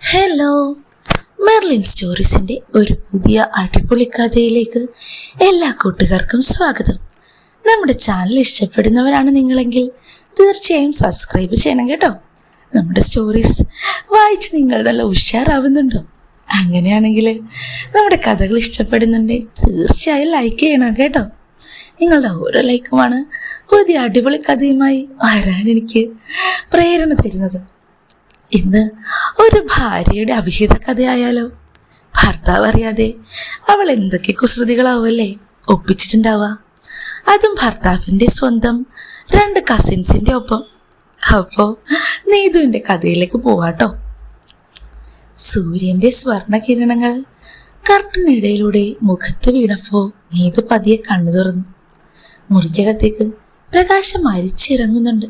Hello, Merlin സ്റ്റോറീസിൻ്റെ ഒരു പുതിയ അടിപൊളി കഥയിലേക്ക് എല്ലാ കൂട്ടുകാർക്കും സ്വാഗതം. നമ്മുടെ ചാനൽ ഇഷ്ടപ്പെടുന്നവരാണ് നിങ്ങളെങ്കിൽ തീർച്ചയായും സബ്സ്ക്രൈബ് ചെയ്യണം കേട്ടോ. നമ്മുടെ സ്റ്റോറീസ് വായിച്ച് നിങ്ങൾ നല്ല ഉഷാറാവുന്നുണ്ടോ? അങ്ങനെയാണെങ്കിൽ നമ്മുടെ കഥകൾ ഇഷ്ടപ്പെടുന്നുണ്ടെങ്കിൽ തീർച്ചയായും ലൈക്ക് ചെയ്യണം കേട്ടോ. നിങ്ങളുടെ ഓരോ ലൈക്കുമാണ് പുതിയ അടിപൊളി കഥയുമായി വരാൻ എനിക്ക് പ്രേരണ തരുന്നത്. ഇന്ന് ഒരു ഭാര്യയുടെ അവിഹിത കഥയായാലോ? ഭർത്താവ് അറിയാതെ അവൾ എന്തൊക്കെ കുസൃതികളാവല്ലേ ഒപ്പിച്ചിട്ടുണ്ടാവുക, അതും ഭർത്താവിൻ്റെ സ്വന്തം 2 കസിൻസിൻ്റെ ഒപ്പം. അപ്പോൾ നീതുവിൻ്റെ കഥയിലേക്ക് പോവാട്ടോ. സൂര്യൻ്റെ സ്വർണകിരണങ്ങൾ കർട്ടനിടയിലൂടെ മുഖത്ത് വീണപ്പോൾ നീതു പതിയെ കണ്ണു തുറന്നു. മുറിക്കകത്തേക്ക് പ്രകാശം അരിച്ചിറങ്ങുന്നുണ്ട്.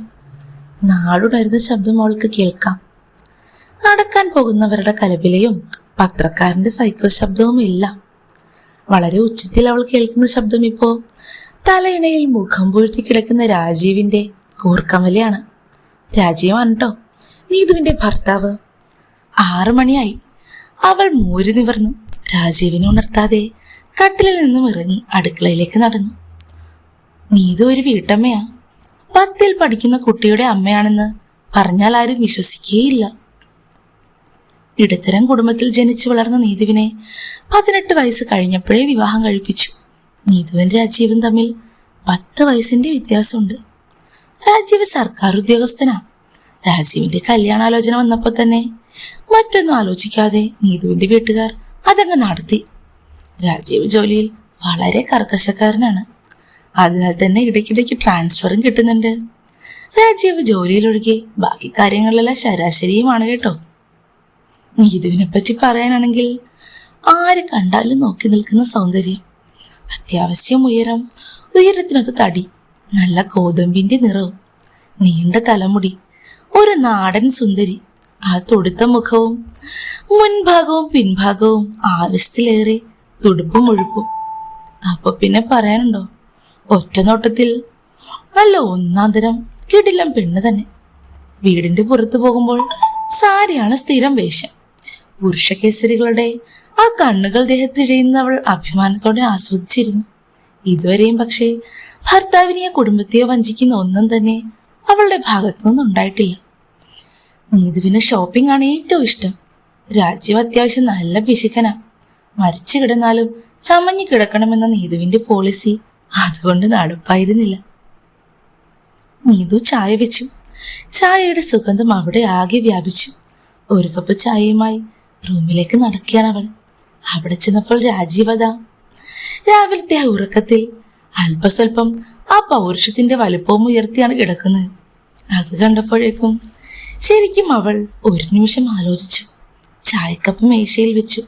നാടുണരുന്ന ശബ്ദം അവൾക്ക് കേൾക്കാം. നടക്കാൻ പോകുന്നവരുടെ കലപിലയും പത്രക്കാരൻ്റെ സൈക്കിൾ ശബ്ദവും എല്ലാം. വളരെ ഉച്ചത്തിൽ അവൾ കേൾക്കുന്ന ശബ്ദം ഇപ്പോൾ തലയിണയിൽ മുഖം പൂഴ്ത്തി കിടക്കുന്ന രാജീവിൻ്റെ കൂർക്കമലയാണ്. രാജീവാണ് കേട്ടോ നീതുവിൻ്റെ ഭർത്താവ്. 6 മണിയായി. അവൾ മൂരി നിവർന്നു. രാജീവിനെ ഉണർത്താതെ കട്ടിലിൽ നിന്നും ഇറങ്ങി അടുക്കളയിലേക്ക് നടന്നു. നീതു ഒരു വീട്ടമ്മയാ. 10ൽ പഠിക്കുന്ന കുട്ടിയുടെ അമ്മയാണെന്ന് പറഞ്ഞാൽ ആരും വിശ്വസിക്കുകയില്ല. ഇടത്തരം കുടുംബത്തിൽ ജനിച്ചു വളർന്ന നീതുവിനെ 18 വയസ്സ് കഴിഞ്ഞപ്പോഴേ വിവാഹം കഴിപ്പിച്ചു. നീതുവും രാജീവും തമ്മിൽ 10 വയസ്സിന്റെ വ്യത്യാസമുണ്ട്. രാജീവ് സർക്കാർ ഉദ്യോഗസ്ഥനാണ്. രാജീവിന്റെ കല്യാണാലോചന വന്നപ്പോൾ തന്നെ മറ്റൊന്നും ആലോചിക്കാതെ നീതുവിന്റെ വീട്ടുകാർ അതങ്ങ് നടത്തി. രാജീവ് ജോലിയിൽ വളരെ കർക്കശക്കാരനാണ്. അതിനാൽ തന്നെ ഇടയ്ക്കിടയ്ക്ക് ട്രാൻസ്ഫറും കിട്ടുന്നുണ്ട്. രാജീവ് ജോലിയിലൊഴികെ ബാക്കി കാര്യങ്ങളിലെല്ലാം ശരാശരിയുമാണ് കേട്ടോ. നീതുവിനെ പറ്റി പറയാനാണെങ്കിൽ ആര് കണ്ടാലും നോക്കി നിൽക്കുന്ന സൗന്ദര്യം, അത്യാവശ്യം ഉയരം, ഉയരത്തിനൊത്ത് തടി, നല്ല ഗോതമ്പിന്റെ നിറവും, നീണ്ട തലമുടി, ഒരു നാടൻ സുന്ദരി, ആ തൊടുത്ത മുഖവും മുൻഭാഗവും പിൻഭാഗവും ആവശ്യത്തിലേറെ തുടുപ്പും ഒഴുപ്പും. അപ്പൊ പിന്നെ പറയാനുണ്ടോ? ഒറ്റ നോട്ടത്തിൽ നല്ല ഒന്നാന്തരം കിടിലം പെണ്ണ് തന്നെ. വീടിന്റെ പുറത്തു പോകുമ്പോൾ സാരിയാണ് സ്ഥിരം വേഷം. പുരുഷകേസരികളുടെ ആ കണ്ണുകൾ ദേഹത്തിഴയുന്ന അവൾ അഭിമാനത്തോടെ ആസ്വദിച്ചിരുന്നു. ഇതുവരെയും പക്ഷേ ഭർത്താവിനെയോ കുടുംബത്തെയോ വഞ്ചിക്കുന്ന ഒന്നും തന്നെ അവളുടെ ഭാഗത്തു നിന്നുണ്ടായിട്ടില്ല. നീതുവിന് ഷോപ്പിംഗ് ആണ് ഏറ്റവും ഇഷ്ടം. രാജീവ് അത്യാവശ്യം നല്ല പിശുക്കനാ. മരിച്ചു കിടന്നാലും ചമഞ്ഞു കിടക്കണമെന്ന നീതുവിന്റെ പോളിസി അതുകൊണ്ട് നടപ്പായിരുന്നില്ല. നീതു ചായ വെച്ചു. ചായയുടെ സുഗന്ധം അവിടെ ആകെ വ്യാപിച്ചു. ഒരു കപ്പ് ചായയുമായി റൂമിലേക്ക് നടക്കുകയാണ് അവൾ. അവിടെ ചെന്നപ്പോൾ രാജീവത രാവിലത്തെ ആ ഉറക്കത്തിൽ അല്പസ്വല്പം ആ പൗരുഷത്തിന്റെ വലുപ്പവും ഉയർത്തിയാണ് കിടക്കുന്നത്. അത് കണ്ടപ്പോഴേക്കും ശരിക്കും അവൾ ഒരു നിമിഷം ആലോചിച്ചു. ചായക്കപ്പ് മേശയിൽ വെച്ചു.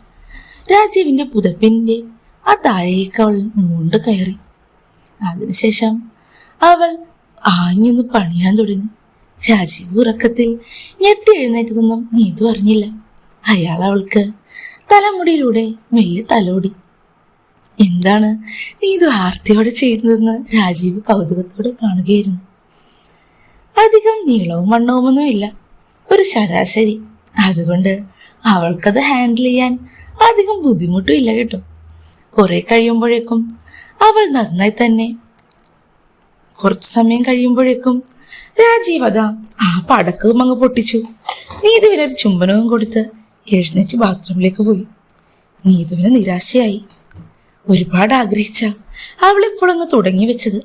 രാജീവിന്റെ പുതപ്പിന്റെ ആ താഴേക്ക് അവൾ മൂണ്ട് കയറി. അതിനുശേഷം അവൾ ആഞ്ഞൊന്ന് പണിയാൻ തുടങ്ങി. രാജീവ് ഉറക്കത്തിൽ ഞെട്ടി എഴുന്നേറ്റതൊന്നും നീതു അറിഞ്ഞില്ല. അയാൾ അവൾക്ക് തലമുടിയിലൂടെ മെല്ലെ തലോടി. എന്താണ് നീതു ആർത്തിയോടെ ചെയ്യുന്നതെന്ന് രാജീവ് കൗതുകത്തോടെ കാണുകയായിരുന്നു. അധികം നീളവും വണ്ണവുമൊന്നുമില്ല, ഒരു ശരാശരി. അതുകൊണ്ട് അവൾക്കത് ഹാൻഡിൽ ചെയ്യാൻ അധികം ബുദ്ധിമുട്ടും ഇല്ല കേട്ടോ. കുറെ കഴിയുമ്പോഴേക്കും അവൾ നന്നായി തന്നെ. കുറച്ചു സമയം കഴിയുമ്പോഴേക്കും രാജീവ് അതാ ആ പടക്കവും അങ്ങ് പൊട്ടിച്ചു. നീതുവിനൊരു ചുംബനവും കൊടുത്ത് എഴുന്നേറ്റ് ബാത്റൂമിലേക്ക് പോയി. നീതുവിന് നിരാശയായി. ഒരുപാട് ആഗ്രഹിച്ച അവളിപ്പോഴങ്ങ് തുടങ്ങി വെച്ചത്.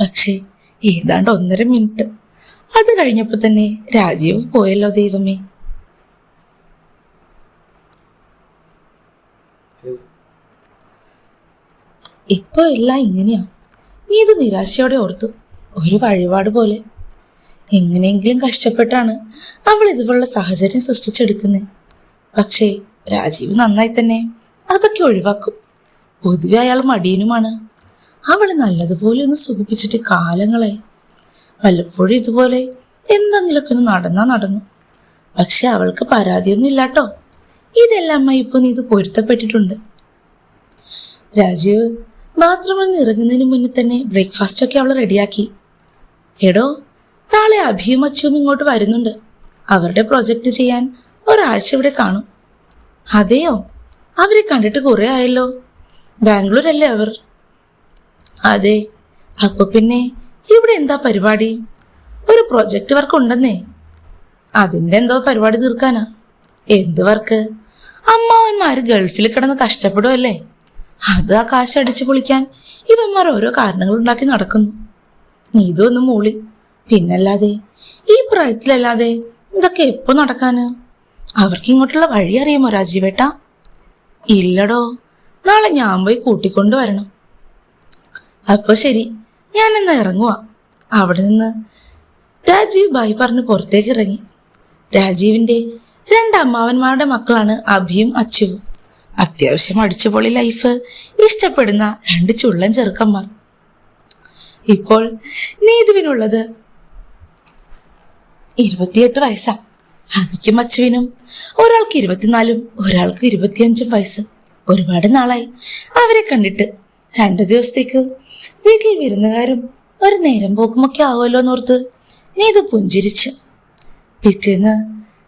പക്ഷേ ഏതാണ്ട് 1.5 മിനിറ്റ് അത് കഴിഞ്ഞപ്പോൾ തന്നെ രാജീവ് പോയല്ലോ. ദൈവമേ, ഇപ്പൊ എല്ലാം ഇങ്ങനെയാ. നീതു നിരാശയോടെ ഓർത്തു. ഒരു വഴിപാട് പോലെ. എങ്ങനെയെങ്കിലും കഷ്ടപ്പെട്ടാണ് അവൾ ഇതുപോലുള്ള സാഹചര്യം സൃഷ്ടിച്ചെടുക്കുന്നത്. പക്ഷേ രാജീവ് നന്നായി തന്നെ അതൊക്കെ ഒഴിവാക്കും. പൊതുവെ അയാൾ മടിയനുമാണ്. അവളെ നല്ലതുപോലെ ഒന്ന് സുഖിപ്പിച്ചിട്ട് കാലങ്ങളായി. വല്ലപ്പോഴും ഇതുപോലെ എന്തെങ്കിലുമൊക്കെ ഒന്ന് നടന്നു. പക്ഷെ അവൾക്ക് പരാതിയൊന്നും ഇല്ലാട്ടോ. ഇതെല്ലാം ഇപ്പൊ നീതു പൊരുത്തപ്പെട്ടിട്ടുണ്ട്. രാജീവ് ബാത്റൂമിൽ നിന്ന് ഇറങ്ങുന്നതിന് മുന്നേ തന്നെ ബ്രേക്ക്ഫാസ്റ്റ് ഒക്കെ അവൾ റെഡിയാക്കി. എടോ, നാളെ അഭിയും അച്ചുവും ഇങ്ങോട്ട് വരുന്നുണ്ട്. അവരുടെ പ്രൊജക്റ്റ് ചെയ്യാൻ ഒരാഴ്ച ഇവിടെ കാണും. അതെയോ? അവരെ കണ്ടിട്ട് കുറെ ആയല്ലോ. ബാംഗ്ലൂരല്ലേ അവർ? അതെ. അപ്പൊ പിന്നെ ഇവിടെ എന്താ പരിപാടി? ഒരു പ്രൊജക്റ്റ് വർക്ക് ഉണ്ടെന്നേ. അതിന്റെ എന്തോ പരിപാടി തീർക്കാനാ. എന്ത് വർക്ക്? അമ്മാവന്മാര് ഗൾഫിൽ കിടന്ന് കഷ്ടപ്പെടുമല്ലേ, അത് ആ കാശ് അടിച്ചു പൊളിക്കാൻ ഇവന്മാർ ഓരോ കാരണങ്ങൾ ഉണ്ടാക്കി നടക്കുന്നു. ഇതൊന്നും മൂളി. പിന്നല്ലാതെ ഈ പ്രായത്തിലല്ലാതെ ഇതൊക്കെ എപ്പോ നടക്കാന്? അവർക്ക് ഇങ്ങോട്ടുള്ള വഴി അറിയാമോ രാജീവേട്ടാ? ഇല്ലടോ, നാളെ ഞാൻ പോയി കൂട്ടിക്കൊണ്ടു വരണം. അപ്പൊ ശരി, ഞാൻ എന്നാ ഇറങ്ങുവാ. അവിടെ നിന്ന് രാജീവ് ബായി പറഞ്ഞ് പുറത്തേക്ക് ഇറങ്ങി. രാജീവിന്റെ 2 അമ്മാവന്മാരുടെ മക്കളാണ് അഭിയും അച്ചുവും. അത്യാവശ്യം അടിച്ചുപൊളി ലൈഫ് ഇഷ്ടപ്പെടുന്ന 2 ചുള്ളൻ ചെറുക്കന്മാർ. ഇപ്പോൾ നീതുവിനുള്ളത് 28 വയസ്സാ. അഭിക്കും അച്ചുവിനും ഒരാൾക്ക് 24, ഒരാൾക്ക് 25 വയസ്സ്. ഒരുപാട് നാളായി അവരെ കണ്ടിട്ട്. 2 ദിവസത്തേക്ക് വീട്ടിൽ വിരുന്നുകാരും ഒരു നേരം പോക്കുമൊക്കെ ആവുമല്ലോ എന്നോർത്ത് നീതു പുഞ്ചിരിച്ചു. പിറ്റേന്ന്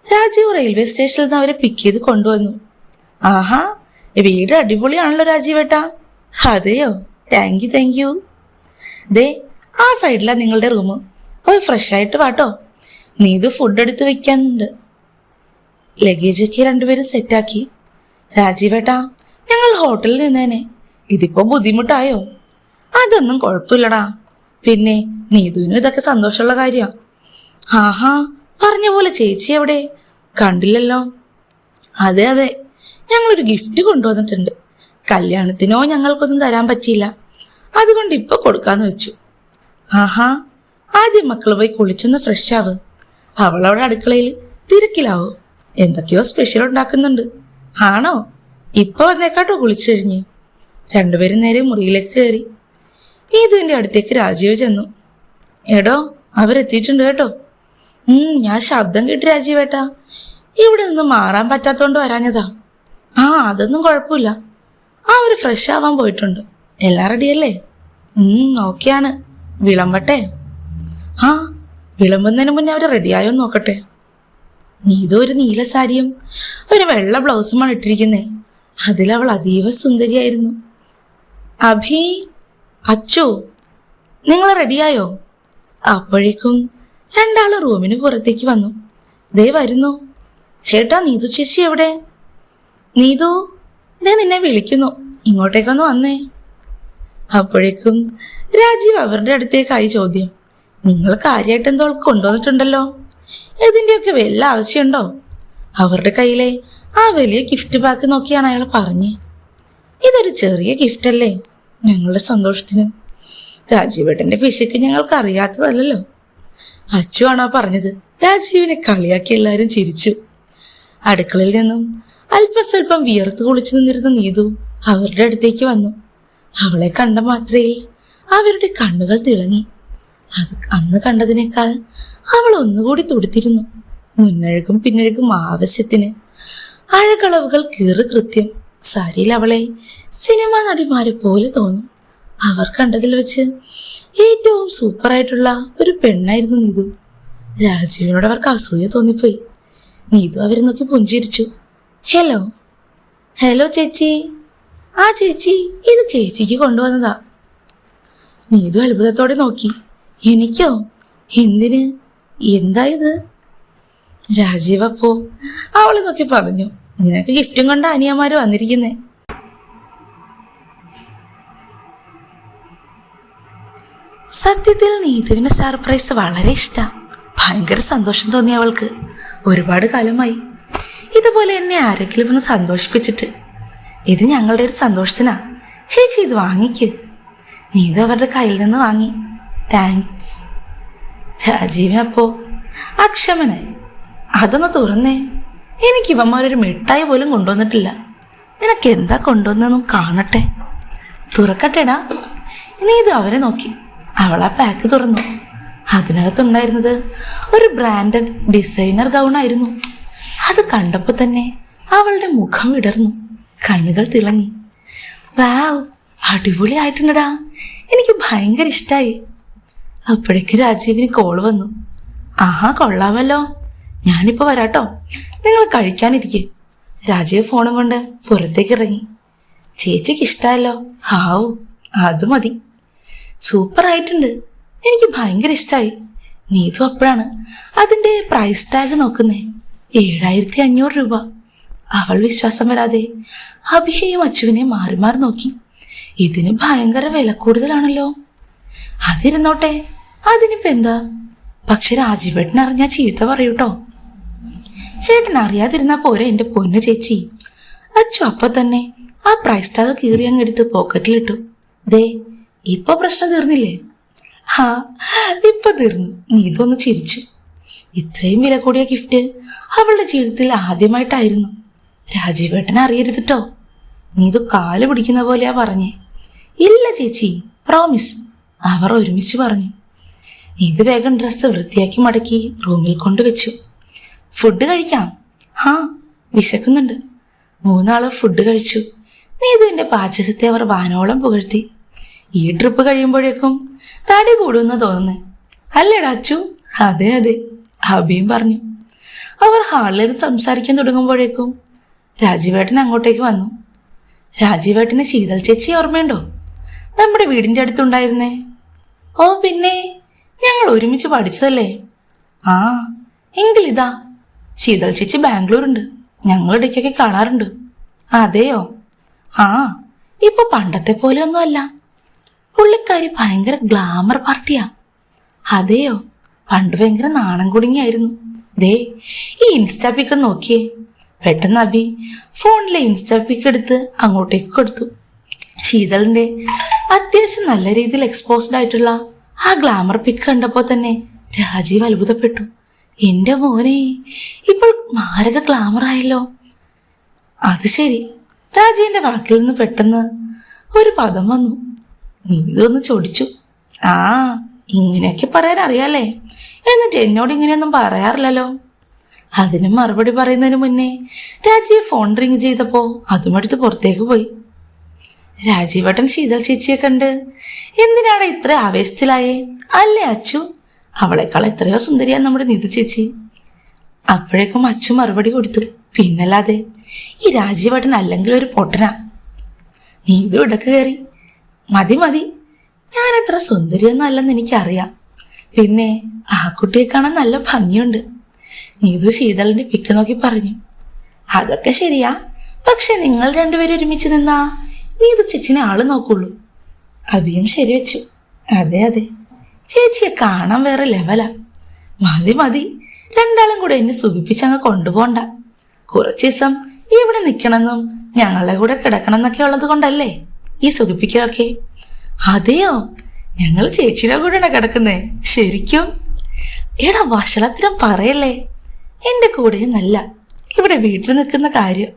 രാജീവ് റെയിൽവേ സ്റ്റേഷനിൽ നിന്ന് അവരെ പിക്ക് ചെയ്ത് കൊണ്ടുവന്നു. ആഹാ, വീട് അടിപൊളിയാണല്ലോ രാജീവേട്ടാ. അതെയോ? Thank you. ദേ, ആ സൈഡിലാ നിങ്ങളുടെ റൂം. പോയി ഫ്രഷ് ആയിട്ട് വാട്ടോ. നീതു ഫുഡ് എടുത്ത് വെക്കാനുണ്ട്. ലഗേജൊക്കെ 2 പേരും സെറ്റാക്കി. രാജീവേട്ടാ, ഞങ്ങൾ ഹോട്ടലിൽ നിന്നേനെ. ഇതിപ്പോ ബുദ്ധിമുട്ടായോ? അതൊന്നും കുഴപ്പമില്ലടാ. പിന്നെ നീതുവിനും ഇതൊക്കെ സന്തോഷമുള്ള കാര്യ. ആഹാ, പറഞ്ഞ പോലെ ചേച്ചി എവിടെ? കണ്ടില്ലല്ലോ. അതെ, ഞങ്ങളൊരു ഗിഫ്റ്റ് കൊണ്ടുവന്നിട്ടുണ്ട്. കല്യാണത്തിനോ ഞങ്ങൾക്കൊന്നും തരാൻ പറ്റിയില്ല, അതുകൊണ്ട് ഇപ്പൊ കൊടുക്കാന്ന് വെച്ചു. ആഹാ, ആദ്യം മക്കള് പോയി കുളിച്ചൊന്ന് ഫ്രഷ് ആവ്. അവളവിടെ അടുക്കളയിൽ തിരക്കിലാവോ? എന്തൊക്കെയോ സ്പെഷ്യൽ ഉണ്ടാക്കുന്നുണ്ട്. ആണോ? ഇപ്പൊ വന്നേക്കാട്ടോ കുളിച്ചു കഴിഞ്ഞ്. 2 പേരും നേരെ മുറിയിലേക്ക് കയറി. നീതുവിന്റെ അടുത്തേക്ക് രാജീവ് ചെന്നു. എടോ, അവരെത്തിയിട്ടുണ്ട് കേട്ടോ. ഞാൻ ശബ്ദം കേട്ട് രാജീവേട്ടാ. ഇവിടെ നിന്ന് മാറാൻ പറ്റാത്തോണ്ട് വരാഞ്ഞതാ. അതൊന്നും കുഴപ്പമില്ല. അവര് ഫ്രഷ് ആവാൻ പോയിട്ടുണ്ട്. എല്ലാം റെഡിയല്ലേ? ഓക്കെയാണ്. വിളമ്പട്ടെ? വിളമ്പുന്നതിന് മുന്നേ അവര് റെഡിയായോ നോക്കട്ടെ. നീതു ഒരു നീല സാരിയും ഒരു വെള്ള ബ്ലൗസുമാണ് ഇട്ടിരിക്കുന്നേ. അതിലവൾ അതീവ സുന്ദരിയായിരുന്നു. അഭി, അച്ചു, നിങ്ങൾ റെഡിയായോ? അപ്പോഴേക്കും 2 റൂമിന് പുറത്തേക്ക് വന്നു. ദേ വരുന്നു. ചേട്ടാ, നീതു ചേച്ചി എവിടെ? നീതു, ദേ നിന്നെ വിളിക്കുന്നു, ഇങ്ങോട്ടേക്കൊന്ന് വന്നേ. അപ്പോഴേക്കും രാജീവ് അവരുടെ അടുത്തേക്കായി ചോദ്യം. നിങ്ങൾ കാര്യമായിട്ട് എന്തോ കൊണ്ടുവന്നിട്ടുണ്ടല്ലോ. ഇതിന്റെയൊക്കെ വല്ല ആവശ്യമുണ്ടോ? അവരുടെ കയ്യിലെ ആ വലിയ ഗിഫ്റ്റ് ബാഗ് നോക്കിയാണ് അയാൾ പറഞ്ഞേ. ഇതൊരു ചെറിയ ഗിഫ്റ്റ് അല്ലേ, ഞങ്ങളുടെ സന്തോഷത്തിന്. രാജീവേട്ടന്റെ പിശയ്ക്ക് ഞങ്ങൾക്ക് അറിയാത്തതല്ലോ. അച്ചു ആണോ പറഞ്ഞത്? രാജീവിനെ കളിയാക്കി എല്ലാവരും ചിരിച്ചു. അടുക്കളയിൽ നിന്നും അല്പം സ്വല്പം വിയർത്ത് കുളിച്ചു നിന്നിരുന്ന നീതു അവരുടെ അടുത്തേക്ക് വന്നു. അവളെ കണ്ട മാത്രയിൽ അവരുടെ കണ്ണുകൾ തിളങ്ങി. അത് അന്ന് കണ്ടതിനേക്കാൾ അവൾ ഒന്നുകൂടി തുടുത്തിരുന്നു. മുന്നഴകും പിന്നഴകും ആവശ്യത്തിന്, അഴകളവുകൾ കീറ് കൃത്യം. സാരിയിൽ അവളെ സിനിമാ നടിമാരെ പോലെ തോന്നും. അവർ കണ്ടതിൽ വെച്ച് ഏറ്റവും സൂപ്പറായിട്ടുള്ള ഒരു പെണ്ണായിരുന്നു നീതു. രാജീവിനോട് അവർക്ക് അസൂയ തോന്നിപ്പോയി. നീതു അവരെ നോക്കി പുഞ്ചിരിച്ചു. ഹലോ ചേച്ചി. ചേച്ചി, ഇത് ചേച്ചിക്ക് കൊണ്ടുവന്നതാ. നീതു അത്ഭുതത്തോടെ നോക്കി. എനിക്കോ? എന്തിന്? എന്താ ഇത്? രാജീവ് അപ്പോ അവളെ നോക്കി പറഞ്ഞു, നിനക്ക് ഗിഫ്റ്റും കൊണ്ട് അനിയന്മാര് വന്നിരിക്കുന്നേ. സത്യത്തിൽ നീതുവിന് സർപ്രൈസ് വളരെ ഇഷ്ടം. ഭയങ്കര സന്തോഷം തോന്നി അവൾക്ക്. ഒരുപാട് കാലമായി ഇതുപോലെ എന്നെ ആരെങ്കിലും ഒന്ന് സന്തോഷിപ്പിച്ചിട്ട്. ഇത് ഞങ്ങളുടെ ഒരു സന്തോഷത്തിനാ. ചേച്ചി ഇത് വാങ്ങിക്ക്. നീതു അവരുടെ കയ്യിൽ നിന്ന് വാങ്ങി. താങ്ക്സ്. രാജീവിനപ്പോ അക്ഷമനായി. അതൊന്ന് തുറന്നേ. എനിക്ക് ഇവന്മാരൊരു മിഠായി പോലും കൊണ്ടുവന്നിട്ടില്ല. നിനക്ക് എന്താ കൊണ്ടുവന്നെന്നും കാണട്ടെ. തുറക്കട്ടെടാ. നീതു അവരെ നോക്കി. അവൾ ആ പാക്ക് തുറന്നു. അതിനകത്തുണ്ടായിരുന്നത് ഒരു ബ്രാൻഡഡ് ഡിസൈനർ ഗൗണായിരുന്നു. അത് കണ്ടപ്പോൾ തന്നെ അവളുടെ മുഖം വിടർന്നു, കണ്ണുകൾ തിളങ്ങി. വാവ്, അടിപൊളി ആയിട്ടുണ്ടടാ, എനിക്ക് ഭയങ്കര ഇഷ്ടമായി. അപ്പോഴേക്ക് രാജീവിന് കോൾ വന്നു. ആഹാ, കൊള്ളാമല്ലോ, ഞാനിപ്പോൾ വരാട്ടോ, നിങ്ങൾ കഴിക്കാനിരിക്കെ. രാജീവ് ഫോണും കൊണ്ട് പുറത്തേക്ക് ഇറങ്ങി. ചേച്ചിക്ക് ഇഷ്ടമല്ലോ. ഹാവു, അത് മതി. സൂപ്പർ ആയിട്ടുണ്ട്, എനിക്ക് ഭയങ്കര ഇഷ്ടമായി. നീതു അപ്പോഴാണ് അതിന്റെ പ്രൈസ് ടാഗ് നോക്കുന്നേ. 7500 രൂപ. അവൾ വിശ്വാസം വരാതെ അഭിയെയും അച്ചുവിനെ മാറി മാറി നോക്കി. ഇതിന് ഭയങ്കര വില കൂടുതലാണല്ലോ. അതിരുന്നോട്ടെ, അതിനിപ്പോ എന്താ. പക്ഷെ രാജീവേട്ടൻ അറിഞ്ഞാ ചീത്ത പറയൂട്ടോ. ചേട്ടൻ അറിയാതിരുന്നാ പോരെ എന്റെ പൊന്നു ചേച്ചി. അച്ചു അപ്പൊ തന്നെ ആ പ്രൈസ് ടാഗ് കീറി അങ്ങെടുത്ത് പോക്കറ്റിലിട്ടു. ദേ, ഇപ്പൊ പ്രശ്നം തീർന്നില്ലേ? ഹാ, ഇപ്പൊ തീർന്നു. നീതൊന്ന് ചിരിച്ചു. ഇത്രയും വില കൂടിയ ഗിഫ്റ്റ് അവളുടെ ജീവിതത്തിൽ ആദ്യമായിട്ടായിരുന്നു. രാജീവേട്ടനെ അറിയരുതിട്ടോ. നീതു കാല് പിടിക്കുന്ന പോലെയാ പറഞ്ഞേ. ഇല്ല ചേച്ചി, പ്രോമിസ്, അവർ ഒരുമിച്ച് പറഞ്ഞു. നീതു വേഗം ഡ്രസ്സ് വൃത്തിയാക്കി മടക്കി റൂമിൽ കൊണ്ടുവച്ചു. ഫുഡ് കഴിക്കാം. ഹാ, വിശക്കുന്നുണ്ട്. 3 ഫുഡ് കഴിച്ചു. നീതുവിന്റെ പാചകത്തെ അവർ വാനോളം പുകഴ്ത്തി. ഈ ട്രിപ്പ് കഴിയുമ്പോഴേക്കും തടി കൂടുമെന്ന് തോന്നുന്നേ അല്ലേടാ അച്ചു? അതെ അതെ, അഭിയും പറഞ്ഞു. അവർ ഹാളിൽ സംസാരിക്കാൻ തുടങ്ങുമ്പോഴേക്കും രാജീവേട്ടൻ അങ്ങോട്ടേക്ക് വന്നു. രാജീവേട്ടന് ശീതൾ ചേച്ചി ഓർമ്മയുണ്ടോ? നമ്മുടെ വീടിന്റെ അടുത്തുണ്ടായിരുന്നേ. ഓ പിന്നെ, ഞങ്ങൾ ഒരുമിച്ച് പഠിച്ചതല്ലേ. ആ, എങ്കിലിതാ ശീതൾ ചേച്ചി ബാംഗ്ലൂരുണ്ട്. ഞങ്ങൾ ഇടയ്ക്കൊക്കെ കാണാറുണ്ട്. അതെയോ? ആ, ഇപ്പൊ പണ്ടത്തെ പോലെ ഒന്നും അല്ല. പുള്ളിക്കാരി ഭയങ്കര ഗ്ലാമർ പാർട്ടിയാ. അതെയോ? പണ്ട് ഭയങ്കര നാണം കുടുങ്ങിയായിരുന്നു. ദേ, ഈ ഇൻസ്റ്റാ പിക്ക് നോക്കിയേ. പെട്ടെന്ന് അഭി ഫോണിലെ ഇൻസ്റ്റാ പിക്ക് എടുത്ത് അങ്ങോട്ടേക്ക് കൊടുത്തു. ശീതളിന്റെ അത്യാവശ്യം നല്ല രീതിയിൽ എക്സ്പോസ്ഡ് ആയിട്ടുള്ള ആ ഗ്ലാമർ പിക്ക് കണ്ടപ്പോ തന്നെ രാജീവ് അത്ഭുതപ്പെട്ടു. എന്റെ മോനെ, ഇപ്പോൾ മാരക ഗ്ലാമർ ആയല്ലോ. അത് ശരി. രാജീവിന്റെ വാക്കിൽ നിന്ന് പെട്ടെന്ന് ഒരു പദം വന്നു. നീ ഇതൊന്ന് ചൊടിച്ചു. ആ, ഇങ്ങനെയൊക്കെ പറയാൻ അറിയാലേ, എന്നിട്ട് എന്നോട് ഇങ്ങനെയൊന്നും പറയാറില്ലല്ലോ. അതിന് മറുപടി പറയുന്നതിന് മുന്നേ രാജീവ് ഫോൺ റിങ് ചെയ്തപ്പോ അതും എടുത്ത് പുറത്തേക്ക് പോയി. രാജീവേട്ടൻ ശീതൾ ചേച്ചിയെ കണ്ട് എന്തിനാണ് ഇത്ര ആവേശത്തിലായേ? അല്ലേ അച്ചു? അവളെക്കാൾ എത്രയോ സുന്ദരിയാ നമ്മുടെ നീതു ചേച്ചി. അപ്പോഴേക്കും അച്ചു മറുപടി കൊടുത്തു. പിന്നല്ലാതെ, ഈ രാജീവേട്ടൻ അല്ലെങ്കിൽ ഒരു പൊട്ടനാ. നീതു ഇടക്ക് കയറി. മതി മതി, ഞാൻ എത്ര സുന്ദരിയൊന്നും അല്ലെന്ന് എനിക്കറിയാം. പിന്നെ ആ കുട്ടിയെ കാണാൻ നല്ല ഭംഗിയുണ്ട്. നീതു ശീതളിന്റെ പിക്ക് നോക്കി പറഞ്ഞു. അതൊക്കെ ശരിയാ, പക്ഷെ നിങ്ങൾ രണ്ടുപേരും ഒരുമിച്ച് നിന്നാ നീതു ചേച്ചിനെ ആള് നോക്കുള്ളൂ. അഭിയും ശരിവെച്ചു. അതെ അതെ, ചേച്ചിയെ കാണാൻ വേറെ ലെവലാ. മതി മതി, രണ്ടാളും കൂടെ എന്നെ സുഖിപ്പിച്ചങ്ങ് കൊണ്ടുപോണ്ട. കുറച്ച് ദിവസം ഇവിടെ നിൽക്കണമെന്നും ഞങ്ങളുടെ കൂടെ കിടക്കണം എന്നൊക്കെ ഉള്ളത് കൊണ്ടല്ലേ ഈ സുഖിപ്പിക്കലൊക്കെ. അതെയോ? ഞങ്ങൾ ചേച്ചിയുടെ കൂടെയാണ് കിടക്കുന്നേ. ശരിക്കും? എടാ വഷളത്തിനും പറയല്ലേ. എന്റെ കൂടെ നല്ല ഇവിടെ വീട്ടിൽ നിൽക്കുന്ന കാര്യം.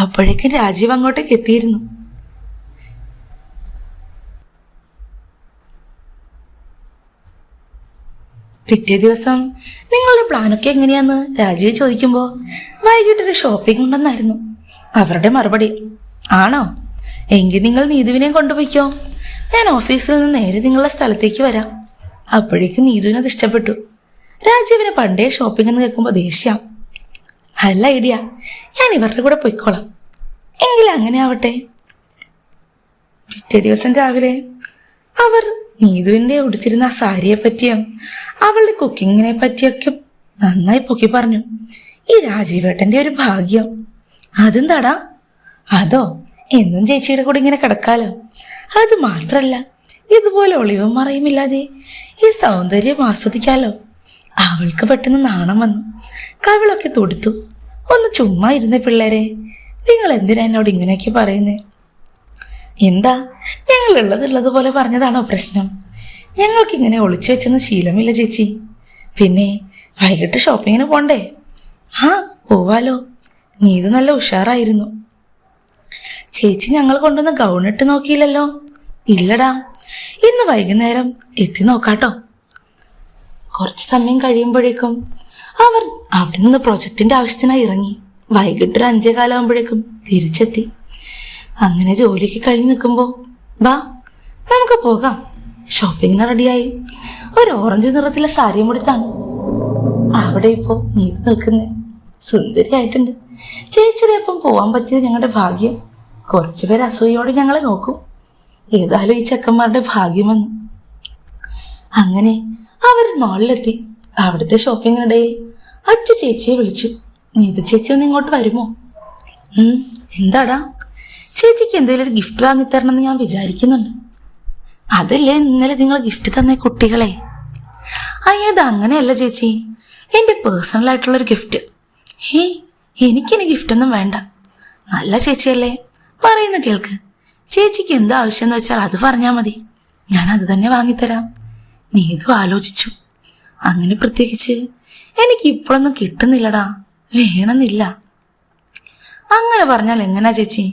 അപ്പോഴേക്കും രാജീവ് അങ്ങോട്ടേക്ക് എത്തിയിരുന്നു. പിറ്റേ ദിവസം നിങ്ങളുടെ പ്ലാനൊക്കെ എങ്ങനെയാന്ന് രാജീവ് ചോദിക്കുമ്പോ വൈകിട്ടൊരു ഷോപ്പിംഗ് ഉണ്ടെന്നായിരുന്നു അവരുടെ മറുപടി. ആണോ? എങ്കിൽ നിങ്ങൾ നീതുവിനെ കൊണ്ടുപോയിക്കോ. ഞാൻ ഓഫീസിൽ നിന്ന് നേരെ നിങ്ങളുടെ സ്ഥലത്തേക്ക് വരാം. അപ്പോഴേക്കും നീതുവിനത് ഇഷ്ടപ്പെട്ടു. രാജീവിന് പണ്ടേ ഷോപ്പിംഗ് എന്ന് കേൾക്കുമ്പോൾ ദേഷ്യം. നല്ല ഐഡിയ, ഞാൻ ഇവരുടെ കൂടെ പോയിക്കോളാം. എങ്കിലും അങ്ങനെ ആവട്ടെ. പിറ്റേ ദിവസം രാവിലെ അവർ നീതുവിന്റെ ഉടുത്തിരുന്ന ആ സാരിയെ പറ്റിയും അവളുടെ കുക്കിങ്ങിനെ പറ്റിയൊക്കെ നന്നായി പൊക്കി പറഞ്ഞു. ഈ രാജീവേട്ടന്റെ ഒരു ഭാഗ്യം. അതെന്താടാ? അതോ, എന്നും ചേച്ചിയുടെ കൂടെ ഇങ്ങനെ കിടക്കാലോ. അത് മാത്രല്ല, ഇതുപോലെ ഒളിവും മറയുമില്ലാതെ ഈ സൗന്ദര്യം ആസ്വദിക്കാലോ. അവൾക്ക് പെട്ടെന്ന് നാണം വന്നു. കവിളൊക്കെ തൊടുത്തു. ഒന്ന് ചുമ്മാ ഇരുന്നേ പിള്ളേരെ, നിങ്ങൾ എന്തിനാ എന്നോട് ഇങ്ങനെയൊക്കെ പറയുന്നേ? എന്താ, ഞങ്ങൾ ഉള്ളതുപോലെ പറഞ്ഞതാണോ പ്രശ്നം? ഞങ്ങൾക്കിങ്ങനെ ഒളിച്ചു വെച്ചെന്ന് ശീലമില്ല ചേച്ചി. പിന്നെ വൈകിട്ട് ഷോപ്പിങ്ങിന് പോണ്ടേ? ആ, പോവാലോ. നീത് നല്ല ഉഷാറായിരുന്നു. ചേച്ചി ഞങ്ങൾ കൊണ്ടുവന്ന ഗൗണിട്ട് നോക്കിയില്ലല്ലോ. ഇല്ലടാ, ഇന്ന് വൈകുന്നേരം എത്തി നോക്കാട്ടോ. കുറച്ച് സമയം കഴിയുമ്പോഴേക്കും അവർ അവിടെ നിന്ന് പ്രൊജക്ടിന്റെ ആവശ്യത്തിനായി ഇറങ്ങി. വൈകിട്ട് 5:15 തിരിച്ചെത്തി. അങ്ങനെ ജോലിക്ക് കഴിഞ്ഞ് നിൽക്കുമ്പോ, ബാ നമുക്ക് പോകാം. ഷോപ്പിങ്ങിന് റെഡിയായി. ഒരു ഓറഞ്ച് നിറത്തിലെ സാരിയും എടുത്താണ് അവിടെ ഇപ്പോ നീതി നിൽക്കുന്നേ. സുന്ദരിയായിട്ടുണ്ട്. ചേച്ചിയുടെ ഒപ്പം പോവാൻ പറ്റിയത് ഞങ്ങളുടെ ഭാഗ്യം. കുറച്ചുപേർ അസൂയോടെ ഞങ്ങളെ നോക്കും. ഏതായാലും ഈ ചെക്കന്മാരുടെ ഭാഗ്യമെന്ന്. അങ്ങനെ അവർ മാളിലെത്തി. അവിടുത്തെ ഷോപ്പിങ്ങിനിടയിൽ അച്ചു ചേച്ചിയെ വിളിച്ചു. നീതു ചേച്ചി ഒന്ന് ഇങ്ങോട്ട് വരുമോ? എന്താടാ? ചേച്ചിക്ക് എന്തെങ്കിലും ഒരു ഗിഫ്റ്റ് വാങ്ങിത്തരണമെന്ന് ഞാൻ വിചാരിക്കുന്നുണ്ട്. അതല്ലേ ഇന്നലെ നിങ്ങൾ ഗിഫ്റ്റ് തന്നേ കുട്ടികളെ? അയ്യോ, അത് അങ്ങനെയല്ല ചേച്ചി, എൻ്റെ പേഴ്സണലായിട്ടുള്ളൊരു ഗിഫ്റ്റ്. എനിക്കിനി ഗിഫ്റ്റൊന്നും വേണ്ട. നല്ല ചേച്ചിയല്ലേ, പറയുന്ന കേൾക്ക്. ചേച്ചിക്ക് എന്താ ആവശ്യം എന്ന് വെച്ചാൽ അത് പറഞ്ഞാൽ മതി, ഞാൻ അത് തന്നെ വാങ്ങിത്തരാം. നീതു ആലോചിച്ചു. അങ്ങനെ പ്രത്യേകിച്ച് എനിക്ക് ഇപ്പോഴൊന്നും കിട്ടുന്നില്ലടാ, വേണമെന്നില്ല. അങ്ങനെ പറഞ്ഞാൽ എങ്ങനാ ചേച്ചി?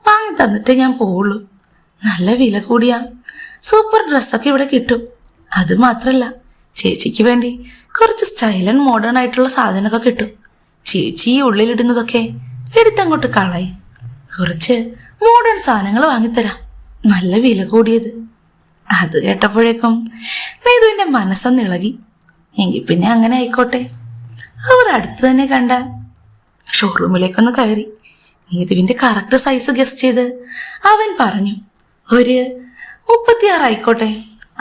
വാങ്ങി തന്നിട്ടേ ഞാൻ പോവുള്ളൂ. നല്ല വില കൂടിയ സൂപ്പർ ഡ്രസ്സൊക്കെ ഇവിടെ കിട്ടും. അത് മാത്രല്ല, ചേച്ചിക്ക് വേണ്ടി കുറച്ച് സ്റ്റൈൽ ആൻഡ് മോഡേൺ ആയിട്ടുള്ള സാധനമൊക്കെ കിട്ടും. ചേച്ചി ഈ ഉള്ളിലിടുന്നതൊക്കെ എടുത്തങ്ങോട്ട് കളയും. കുറച്ച് മോഡേൺ സാധനങ്ങൾ വാങ്ങിത്തരാം, നല്ല വില കൂടിയത്. അത് കേട്ടപ്പോഴേക്കും നീതുവിന്റെ മനസ്സൊന്ന് ഇളകി. എങ്കിൽ പിന്നെ അങ്ങനെ ആയിക്കോട്ടെ. അവർ അടുത്ത് തന്നെ കണ്ട ഷോറൂമിലേക്കൊന്ന് കയറി. നീതുവിന്റെ കറക്റ്റ് സൈസ് ഗസ്റ്റ് ചെയ്ത് അവൻ പറഞ്ഞു, ഒരു 36 ആയിക്കോട്ടെ,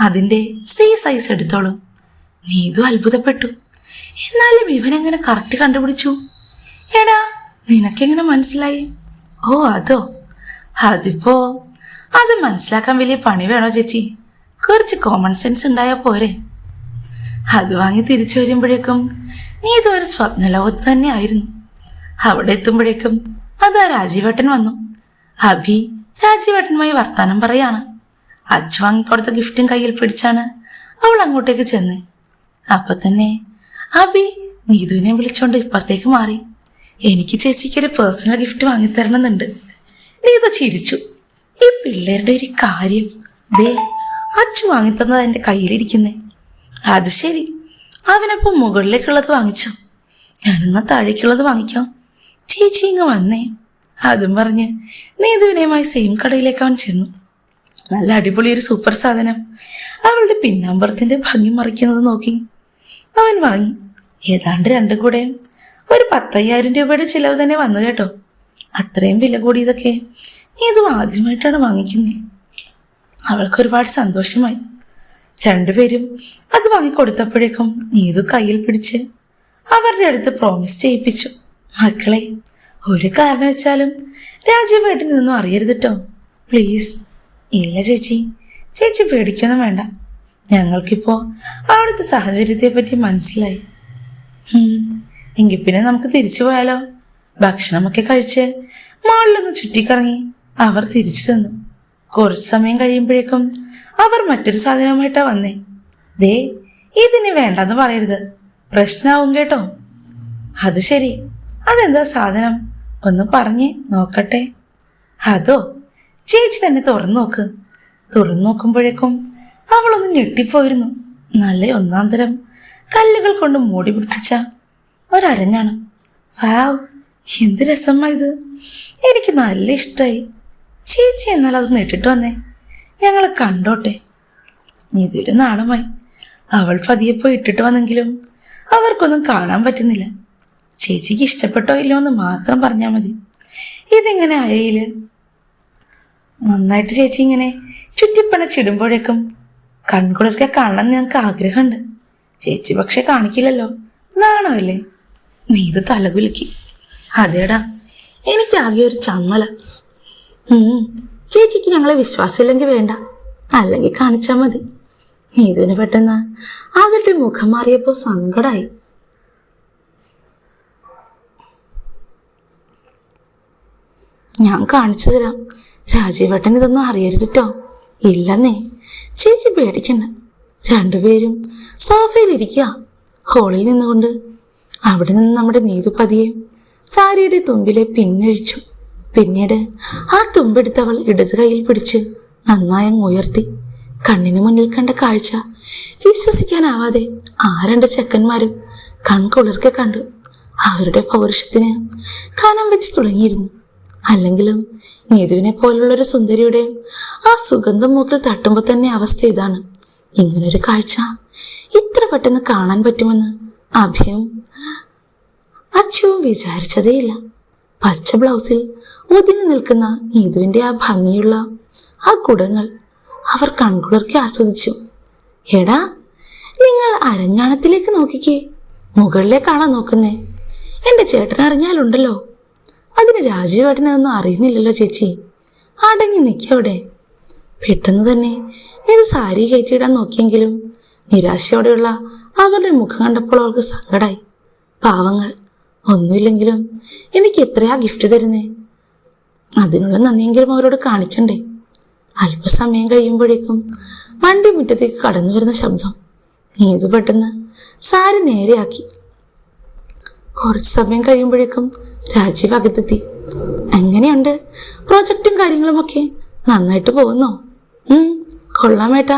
അതിന്റെ സി സൈസ് എടുത്തോളൂ. നീതു അത്ഭുതപ്പെട്ടു. എന്നാലും ഇവനെങ്ങനെ കറക്റ്റ് കണ്ടുപിടിച്ചു? എടാ, നിനക്കെങ്ങനെ മനസ്സിലായി? ഓ അതോ, അതിപ്പോ അത് മനസ്സിലാക്കാൻ വലിയ പണി വേണോ ചേച്ചി? കുറച്ച് കോമൺ സെൻസ് ഉണ്ടായാൽ പോരെ. അത് വാങ്ങി തിരിച്ചു വരുമ്പോഴേക്കും നീതു ഒരു സ്വപ്നലോകത്ത് തന്നെ ആയിരുന്നു. അവിടെ എത്തുമ്പോഴേക്കും അതാ രാജീവേട്ടൻ വന്നു. അഭി രാജീവേട്ടനുമായി വർത്താനം പറയാണ്. അച്ചു വാങ്ങിക്കൊടുത്ത ഗിഫ്റ്റും കയ്യിൽ പിടിച്ചാണ് അവൾ അങ്ങോട്ടേക്ക് ചെന്ന്. അപ്പൊ തന്നെ അഭി നീതുവിനെ വിളിച്ചോണ്ട് ഇപ്പുറത്തേക്ക് മാറി. എനിക്ക് ചേച്ചിക്കൊരു പേഴ്സണൽ ഗിഫ്റ്റ് വാങ്ങിത്തരണമെന്നുണ്ട്. നീതു ചിരിച്ചു. ഈ പിള്ളേരുടെ ഒരു കാര്യം, ദേ അച്ചു വാങ്ങിത്തന്നത് എൻ്റെ കയ്യിലിരിക്കുന്നേ. അത് ശരി, അവനപ്പോൾ മുകളിലേക്കുള്ളത് വാങ്ങിച്ചോ? ഞാനെന്നാ താഴേക്കുള്ളത് വാങ്ങിക്കാം. ചേച്ചി ഇങ്ങ് വന്നേ. അതും പറഞ്ഞ് നീതുവിനെയുമായി സെയിം കടയിലേക്ക് അവൻ ചെന്നു. നല്ല അടിപൊളി ഒരു സൂപ്പർ സാധനം അവളുടെ പിന്നാമ്പറത്തിന്റെ ഭംഗി മറിക്കുന്നത് നോക്കി അവൻ വാങ്ങി. ഏതാണ്ട് രണ്ടും കൂടെ ഒരു 10,000 രൂപയുടെ ചിലവ് തന്നെ വന്നു കേട്ടോ. അത്രയും വില കൂടിയതൊക്കെ നീതു ആദ്യമായിട്ടാണ് വാങ്ങിക്കുന്നത്. അവൾക്ക് ഒരുപാട് സന്തോഷമായി. രണ്ടുപേരും അത് വാങ്ങിക്കൊടുത്തപ്പോഴേക്കും നീതു കയ്യിൽ പിടിച്ച് അവരുടെ അടുത്ത് പ്രോമിസ് ചെയ്യിപ്പിച്ചു. മക്കളെ, ഒരു കാരണം വെച്ചാലും രാജീവേട്ടൻ ഇതൊന്നും അറിയരുത് കേട്ടോ, പ്ലീസ്. ഇല്ല ചേച്ചി, ചേച്ചി പേടിക്കൊന്നും വേണ്ട. ഞങ്ങൾക്കിപ്പോ അവിടുത്തെ സാഹചര്യത്തെ പറ്റി മനസ്സിലായി. എങ്കിൽ പിന്നെ നമുക്ക് തിരിച്ചു പോയാലോ? ഭക്ഷണമൊക്കെ കഴിച്ച് മാളിലൊന്ന് ചുറ്റിക്കറങ്ങി അവർ തിരിച്ചു തന്നു. കുറച്ചു സമയം കഴിയുമ്പോഴേക്കും അവർ മറ്റൊരു സാധനവുമായിട്ടാ വന്നേ. ദേ, ഇതിന് വേണ്ടെന്ന് പറയരുത്, പ്രശ്നമാവും കേട്ടോ. അത് ശരി, അതെന്താ സാധനം? ഒന്ന് പറഞ്ഞേ നോക്കട്ടെ. അതോ, ചേച്ചി തന്നെ തുറന്നു നോക്ക്. തുറന്നു നോക്കുമ്പോഴേക്കും അവളൊന്ന് ഞെട്ടിപ്പോയിരുന്നു. നല്ല ഒന്നാം തരം കല്ലുകൾ കൊണ്ട് മൂടി പിടിപ്പിച്ച ഒരരഞ്ഞാണ്. വാവ്, എന്ത് രസമായത്! എനിക്ക് നല്ല ഇഷ്ടമായി. ചേച്ചി എന്നാൽ അത് നെട്ടിട്ട് വന്നേ, ഞങ്ങൾ കണ്ടോട്ടെ. ഇതൊരു നാണമായി. അവൾ പതിയെ പോയി ഇട്ടിട്ട് വന്നെങ്കിലും അവർക്കൊന്നും കാണാൻ പറ്റുന്നില്ല. ചേച്ചിക്ക് ഇഷ്ടപ്പെട്ടോ ഇല്ലോ എന്ന് മാത്രം പറഞ്ഞാൽ മതി. ഇതിങ്ങനെ അയയില് നന്നായിട്ട് ചേച്ചി ഇങ്ങനെ ചുറ്റിപ്പണച്ചിടുമ്പോഴേക്കും കൺകുളിർക്കെ കാണാൻ ഞങ്ങൾക്ക് ആഗ്രഹമുണ്ട്. ചേച്ചി പക്ഷെ കാണിക്കില്ലല്ലോ, നാണമല്ലേ? നീതു തലകുലുക്കി. അതേടാ, എനിക്കാകെ ഒരു ചമ്മല. ചേച്ചിക്ക് ഞങ്ങളെ വിശ്വാസമില്ലെങ്കിൽ വേണ്ട, അല്ലെങ്കിൽ കാണിച്ചാൽ മതി. നീതുവിന് പെട്ടെന്ന് അവരുടെ മുഖം മാറിയപ്പോ സങ്കടായി. ഞാൻ കാണിച്ചു തരാം, രാജീവേട്ടൻ ഇതൊന്നും അറിയരുതിട്ടോ. ഇല്ലെന്നേ, ചേച്ചി പേടിക്കണ്ട. രണ്ടുപേരും സോഫയിലിരിക്കുക. ഹോളിൽ നിന്നുകൊണ്ട് അവിടെ നിന്ന് നമ്മുടെ നീതു പതിയെ സാരിയുടെ തുമ്പിലെ പിന്നഴിച്ചു. പിന്നീട് ആ തുമ്പെടുത്തവൾ ഇടത് കൈയിൽ പിടിച്ച് നന്നായി അങ്ങ് ഉയർത്തി. കണ്ണിന് മുന്നിൽ കണ്ട കാഴ്ച വിശ്വസിക്കാനാവാതെ ആ രണ്ട് ചെക്കന്മാരും കൺകുളിർക്കെ കണ്ടു. അവരുടെ പൗരുഷത്തിന് കനം വെച്ച് തുടങ്ങിയിരുന്നു. അല്ലെങ്കിലും നീതുവിനെ പോലുള്ളൊരു സുന്ദരിയുടെ ആ സുഗന്ധം മൂക്കിൽ തട്ടുമ്പോൾ തന്നെ അവസ്ഥ ഇതാണ്. ഇങ്ങനൊരു കാഴ്ച ഇത്ര പെട്ടെന്ന് കാണാൻ പറ്റുമെന്ന് അഭിയും അച്ചുവും വിചാരിച്ചതേയില്ല. പച്ച ബ്ലൗസിൽ ഒതുങ്ങി നിൽക്കുന്ന നീതുവിന്റെ ആ ഭംഗിയുള്ള ആ കുടങ്ങൾ അവർ കൺകുളിർക്കി ആസ്വദിച്ചു. എടാ, നിങ്ങൾ അരഞ്ഞാണത്തിലേക്ക് നോക്കിക്കേ, മുകളിലേക്കാണോ നോക്കുന്നേ? എന്റെ ചേട്ടൻ അറിഞ്ഞാലുണ്ടല്ലോ. അതിന് രാജീവേട്ടനൊന്നും അറിയുന്നില്ലല്ലോ ചേച്ചി. അടങ്ങി നിൽക്കവിടെ. പെട്ടെന്ന് തന്നെ ഇത് സാരി കയറ്റിയിടാൻ നോക്കിയെങ്കിലും നിരാശയോടെയുള്ള അവരുടെ മുഖം കണ്ടപ്പോൾ അവൾക്ക് സങ്കടായി. പാവങ്ങൾ, ഒന്നുമില്ലെങ്കിലും എനിക്ക് എത്രയാ ഗിഫ്റ്റ് തരുന്നേ, അതിനുള്ള നന്ദിയെങ്കിലും അവരോട് കാണിക്കണ്ടേ. അല്പസമയം കഴിയുമ്പോഴേക്കും വണ്ടി മുറ്റത്തേക്ക് കടന്നു വരുന്ന ശബ്ദം. നീതു പെട്ടെന്ന് സാരി നേരെയാക്കി. കുറച്ച് സമയം കഴിയുമ്പോഴേക്കും രാജീവ് അകത്തെത്തി. എങ്ങനെയുണ്ട് പ്രോജക്റ്റും കാര്യങ്ങളുമൊക്കെ? നന്നായിട്ട് പോകുന്നോ? കൊള്ളാമേട്ടാ,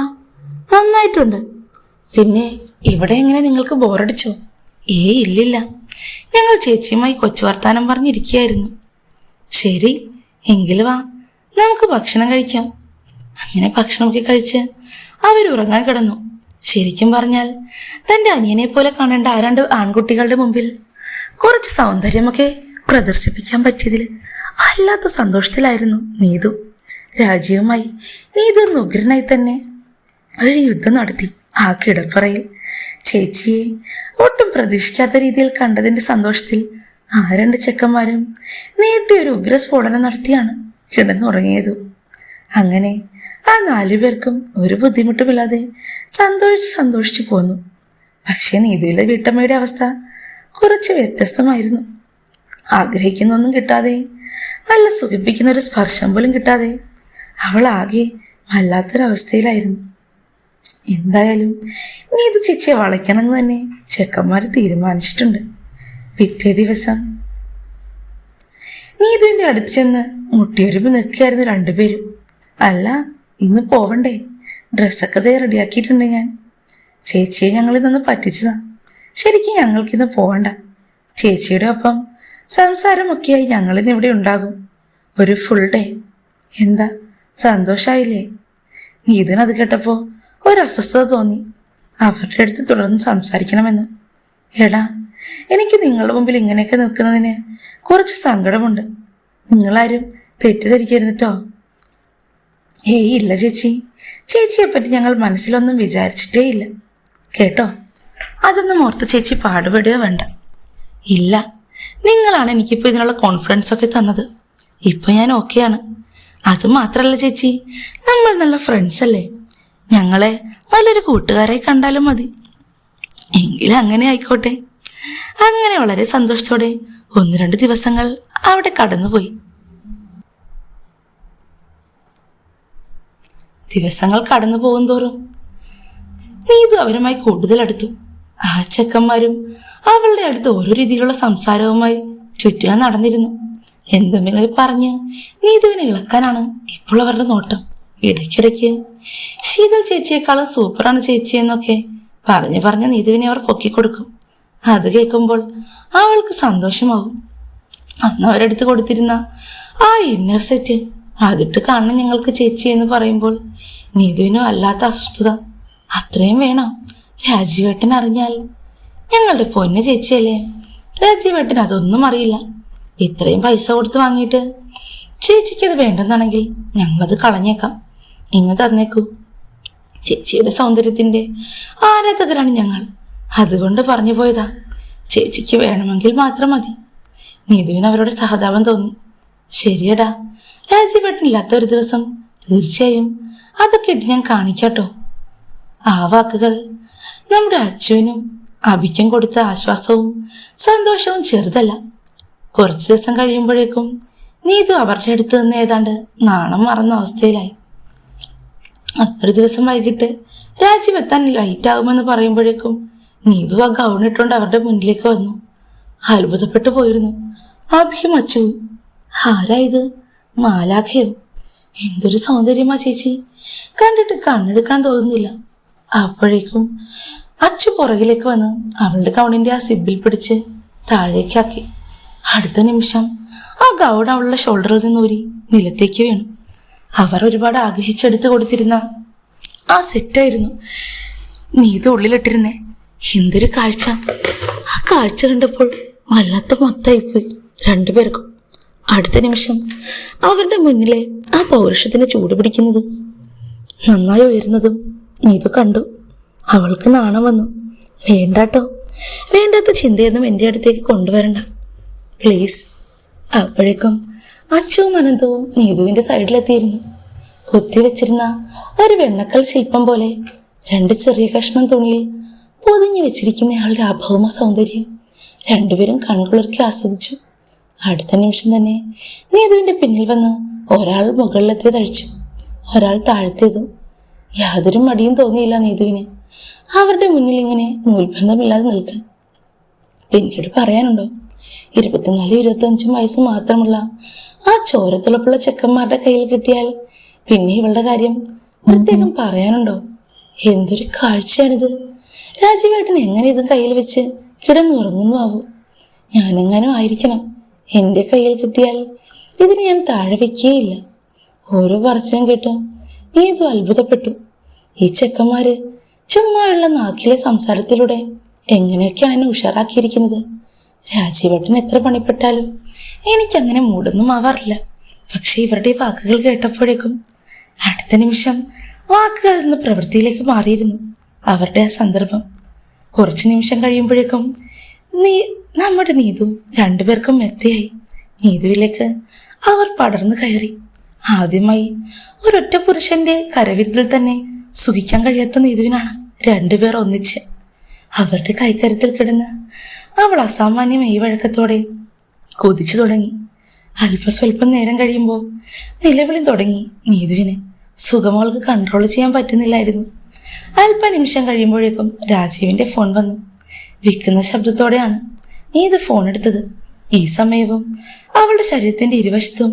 നന്നായിട്ടുണ്ട്. പിന്നെ ഇവിടെ എങ്ങനെ നിങ്ങൾക്ക് ബോറടിച്ചോ? ഇല്ലില്ല, ഞങ്ങൾ ചേച്ചിയുമായി കൊച്ചു വർത്താനം പറഞ്ഞിരിക്കുകയായിരുന്നു. ശരി, എങ്കിൽ വാ, നമുക്ക് ഭക്ഷണം കഴിക്കാം. അങ്ങനെ ഭക്ഷണമൊക്കെ കഴിച്ച് അവരുറങ്ങാൻ കിടന്നു. ശരിക്കും പറഞ്ഞാൽ തൻ്റെ അനിയനെ പോലെ കാണേണ്ട ആ രണ്ട് ആൺകുട്ടികളുടെ മുമ്പിൽ കുറച്ച് സൗന്ദര്യമൊക്കെ പ്രദർശിപ്പിക്കാൻ പറ്റിയതിൽ വല്ലാത്ത സന്തോഷത്തിലായിരുന്നു നീതു. രാജീവുമായി നീതു ഉഗ്രനായി തന്നെ ഒരു യുദ്ധം നടത്തി. ആ കിടപ്പറയിൽ ചേച്ചിയെ ഒട്ടും പ്രതീക്ഷിക്കാത്ത രീതിയിൽ കണ്ടതിന്റെ സന്തോഷത്തിൽ ആ രണ്ട് ചെക്കന്മാരും നീട്ടിയൊരു ഉഗ്രസ്ഫോടനം നടത്തിയാണ് കിടന്നുറങ്ങിയതു. അങ്ങനെ ആ 4 പേർക്കും ഒരു ബുദ്ധിമുട്ടുമില്ലാതെ സന്തോഷിച്ചു പോന്നു. പക്ഷേ നീതുവിലെ വീട്ടമ്മയുടെ അവസ്ഥ കുറച്ച് വ്യത്യസ്തമായിരുന്നു. ആഗ്രഹിക്കുന്നൊന്നും കിട്ടാതെ, നല്ല സുഖിപ്പിക്കുന്ന ഒരു സ്പർശം പോലും കിട്ടാതെ അവൾ ആകെ വല്ലാത്തൊരവസ്ഥയിലായിരുന്നു. എന്തായാലും നീതു ചേച്ചിയെ വളയ്ക്കണമെന്ന് തന്നെ ചെക്കന്മാർ തീരുമാനിച്ചിട്ടുണ്ട്. പിറ്റേ ദിവസം നീതുവിന്റെ അടുത്ത് ചെന്ന് മുട്ടിയൊരുമ്പ് നിൽക്കുകയായിരുന്നു 2 പേരും. അല്ല, ഇന്ന് പോവണ്ടേ? ഡ്രസ്സൊക്കെ റെഡിയാക്കിയിട്ടുണ്ട് ഞാൻ. ചേച്ചിയെ ഞങ്ങളിതൊന്ന് പറ്റിച്ചതാ. ശരിക്കും ഞങ്ങൾക്കിന്ന് പോവണ്ട. ചേച്ചിയുടെ ഒപ്പം സംസാരമൊക്കെയായി ഞങ്ങളിന്ന് ഇവിടെ ഉണ്ടാകും ഒരു ഫുൾ ഡേ. എന്താ, സന്തോഷായില്ലേ? നീതിനത് കേട്ടപ്പോൾ ഒരു അസ്വസ്ഥത തോന്നി. അവരുടെ അടുത്ത് തുടർന്ന് സംസാരിക്കണമെന്ന്. എടാ, എനിക്ക് നിങ്ങളുടെ മുമ്പിൽ ഇങ്ങനെയൊക്കെ നിൽക്കുന്നതിന് കുറച്ച് സങ്കടമുണ്ട്. നിങ്ങളാരും തെറ്റിദ്ധരിക്കരുന്നിട്ടോ. ഇല്ല ചേച്ചി, ചേച്ചിയെപ്പറ്റി ഞങ്ങൾ മനസ്സിലൊന്നും വിചാരിച്ചിട്ടേ ഇല്ല കേട്ടോ. അതൊന്നും ഓർത്ത് ചേച്ചി പാടുപെടുകയോ വേണ്ട. ഇല്ല, നിങ്ങളാണ് എനിക്കിപ്പോൾ ഇതിനുള്ള കോൺഫിഡൻസ് ഒക്കെ തന്നത്. ഇപ്പം ഞാൻ ഓക്കെയാണ്. അത് മാത്രമല്ല ചേച്ചി, നമ്മൾ നല്ല ഫ്രണ്ട്സ് അല്ലേ? ഞങ്ങളെ നല്ലൊരു കൂട്ടുകാരായി കണ്ടാലും മതി. എങ്കിലും അങ്ങനെ ആയിക്കോട്ടെ. അങ്ങനെ വളരെ സന്തോഷത്തോടെ 1-2 ദിവസങ്ങൾ അവിടെ കടന്നുപോയി. ദിവസങ്ങൾ കടന്നു പോകും തോറും നീതു അവരുമായി കൂടുതൽ അടുത്തു. ആ ചെക്കന്മാരും അവളുടെ അടുത്ത് ഓരോ രീതിയിലുള്ള സംസാരവുമായി ചുറ്റിലും നടന്നിരുന്നു. എന്തെങ്കിലും പറഞ്ഞ് നീതുവിനെ ഇളക്കാനാണ് ഇപ്പോൾ അവരുടെ നോട്ടം. ഇടയ്ക്കിടയ്ക്ക് ശീതൾ ചേച്ചിയെക്കാളും സൂപ്പറാണ് ചേച്ചി എന്നൊക്കെ പറഞ്ഞ് നീതുവിനെ അവർ പൊക്കിക്കൊടുക്കും. അത് കേൾക്കുമ്പോൾ അവൾക്ക് സന്തോഷമാവും. അന്ന് അവരെടുത്ത് കൊടുത്തിരുന്ന ആ ഇന്നർ സെറ്റ് അതിട്ട് കാണണം ഞങ്ങൾക്ക് ചേച്ചി എന്ന് പറയുമ്പോൾ നീതുവിനും അല്ലാത്ത അസ്വസ്ഥത. അത്രയും വേണം? രാജീവേട്ടൻ അറിഞ്ഞാൽ? ഞങ്ങളുടെ പൊന്ന് ചേച്ചിയല്ലേ, രാജീവേട്ടൻ അതൊന്നും അറിയില്ല. ഇത്രയും പൈസ കൊടുത്ത് വാങ്ങിയിട്ട് ചേച്ചിക്കത് വേണ്ടെന്നാണെങ്കിൽ ഞങ്ങളത് കളഞ്ഞേക്കാം. ഇങ്ങ് തന്നേക്കൂ. ചേച്ചിയുടെ സൗന്ദര്യത്തിന്റെ ആരാധകരാണ് ഞങ്ങൾ. അതുകൊണ്ട് പറഞ്ഞു പോയതാ. ചേച്ചിക്ക് വേണമെങ്കിൽ മാത്രം മതി. നീതുവിന് അവരോട് സഹതാപം തോന്നി. ശരിയടാ, രാജീവേട്ടനില്ലാത്ത ഒരു ദിവസം തീർച്ചയായും അതൊക്കെ ഇട്ട് ഞാൻ കാണിക്കാട്ടോ. ആ വാക്കുകൾ നമ്മുടെ അച്ചുവിനും അഭിക്കും കൊടുത്ത ആശ്വാസവും സന്തോഷവും ചെറുതല്ല. കുറച്ചു ദിവസം കഴിയുമ്പോഴേക്കും നീതു അവരുടെ അടുത്ത് നിന്ന് ഏതാണ്ട് നാണം മറന്ന അവസ്ഥയിലായി. ഒരു ദിവസം വൈകിട്ട് രാജീവ് എത്താൻ ലൈറ്റ് ആകുമെന്ന് പറയുമ്പോഴേക്കും നീതു ആ ഗൗൺ ഇട്ടുകൊണ്ട് അവരുടെ മുന്നിലേക്ക് വന്നു. അത്ഭുതപ്പെട്ടു പോയിരുന്നു അഭിയും അച്ചുവും. ആരായത്? മാലാഖയോ? എന്തൊരു സൗന്ദര്യമാ ചേച്ചി, കണ്ടിട്ട് കണ്ണെടുക്കാൻ തോന്നുന്നില്ല. അപ്പോഴേക്കും അച്ചു പുറകിലേക്ക് വന്ന് അവളുടെ ഗൗണിന്റെ ആ സിബിൽ പിടിച്ച് താഴേക്കാക്കി. അടുത്ത നിമിഷം ആ ഗൗൺ അവളുടെ ഷോൾഡറിൽ നിന്നൂരി നിലത്തേക്ക് വീണു. അവർ ഒരുപാട് ആഗ്രഹിച്ചെടുത്ത് കൊടുത്തിരുന്ന ആ സെറ്റായിരുന്നു നീതു ഉള്ളിലിട്ടിരുന്നേ. എന്തൊരു കാഴ്ച! ആ കാഴ്ച കണ്ടപ്പോൾ വല്ലാത്ത മത്തായിപ്പോയി രണ്ടുപേർക്കും. അടുത്ത നിമിഷം അവരുടെ മുന്നിലെ ആ പൗരുഷത്തിന് ചൂട് പിടിക്കുന്നതും നന്നായി ഉയരുന്നതും നീതു കണ്ടു. അവൾക്ക് നാണം വന്നു. വേണ്ടാട്ടോ, വേണ്ടാത്ത ചിന്തയൊന്നും എൻ്റെ അടുത്തേക്ക് കൊണ്ടുവരണ്ട പ്ലീസ്. അപ്പോഴേക്കും അച്ചുവും അനന്തവും നീതുവിൻ്റെ സൈഡിലെത്തിയിരുന്നു. കുത്തിവെച്ചിരുന്ന ഒരു വെണ്ണക്കൽ ശില്പം പോലെ 2 ചെറിയ കഷ്ണം തുണിയിൽ പൊതിഞ്ഞു വെച്ചിരിക്കുന്നയാളുടെ അഭൗമ സൗന്ദര്യം രണ്ടുപേരും കൺകുളിർക്കി ആസ്വദിച്ചു. അടുത്ത നിമിഷം തന്നെ നീതുവിൻ്റെ പിന്നിൽ വന്ന് ഒരാൾ മുകളിലെത്തിയതഴിച്ചു, ഒരാൾ താഴ്ത്തിയതും. യാതൊരു മടിയും തോന്നിയില്ല നീതുവിന് അവരുടെ മുന്നിൽ ഇങ്ങനെ നൂൽബന്ധമില്ലാതെ നിൽക്കാൻ. പിന്നീട് പറയാനുണ്ടോ, 24-25 വയസ്സ് മാത്രമുള്ള ആ ചോരത്തുളപ്പുള്ള ചെക്കന്മാരുടെ കയ്യിൽ കിട്ടിയാൽ പിന്നെ ഇവളുടെ കാര്യം പ്രത്യേകം പറയാനുണ്ടോ? എന്തൊരു കാഴ്ചയാണിത്. രാജീവേട്ടൻ എങ്ങനെ ഇത് കയ്യിൽ വെച്ച് കിടന്നുറങ്ങുന്നു ആവോ? ഞാനെങ്ങാനും ആയിരിക്കണം. എൻ്റെ കയ്യിൽ കിട്ടിയാൽ ഇതിന് ഞാൻ താഴെ വെക്കുകയില്ല. ഓരോ പറച്ചിലും കേട്ട് നീതു അത്ഭുതപ്പെട്ടു. ഈ ചെക്കന്മാര് ചുമ്മായുള്ള നാക്കിലെ സംസാരത്തിലൂടെ എങ്ങനെയൊക്കെയാണ് എന്നെ ഉഷാറാക്കിയിരിക്കുന്നത്. രാജീവേട്ടൻ എത്ര പണിപ്പെട്ടാലും എനിക്കങ്ങനെ മൂടൊന്നും ആവാറില്ല. പക്ഷെ ഇവരുടെ വാക്കുകൾ കേട്ടപ്പോഴേക്കും അടുത്ത നിമിഷം വാക്കുകളിൽ നിന്ന് പ്രവൃത്തിയിലേക്ക് മാറിയിരുന്നു അവരുടെ ആ സന്ദർഭം. കുറച്ചു നിമിഷം കഴിയുമ്പോഴേക്കും നമ്മുടെ നീതു രണ്ടുപേർക്കും മെത്തയായി. നീതുവിലേക്ക് അവർ പടർന്നു കയറി. ആദ്യമായി ഒരൊറ്റ പുരുഷന്റെ കരവിരുതിൽ തന്നെ സുഖിക്കാൻ കഴിയാത്ത നീതുവിനാണ് രണ്ടുപേർ ഒന്നിച്ച്. അവരുടെ കൈക്കരുത്തിൽ കിടന്ന് അവൾ അസാമാന്യം ഈ വഴക്കത്തോടെ കൊതിച്ചു തുടങ്ങി. അല്പസ്വല്പം നേരം കഴിയുമ്പോൾ നിലവിളി തുടങ്ങി നീതുവിന്. സുഖമോൾക്ക് കൺട്രോൾ ചെയ്യാൻ പറ്റുന്നില്ലായിരുന്നു. അല്പ നിമിഷം കഴിയുമ്പോഴേക്കും രാജീവിന്റെ ഫോൺ വന്നു. വിൽക്കുന്ന ശബ്ദത്തോടെയാണ് നീതു ഫോൺ എടുത്തത്. ഈ സമയവും അവളുടെ ശരീരത്തിന്റെ ഇരുവശത്തും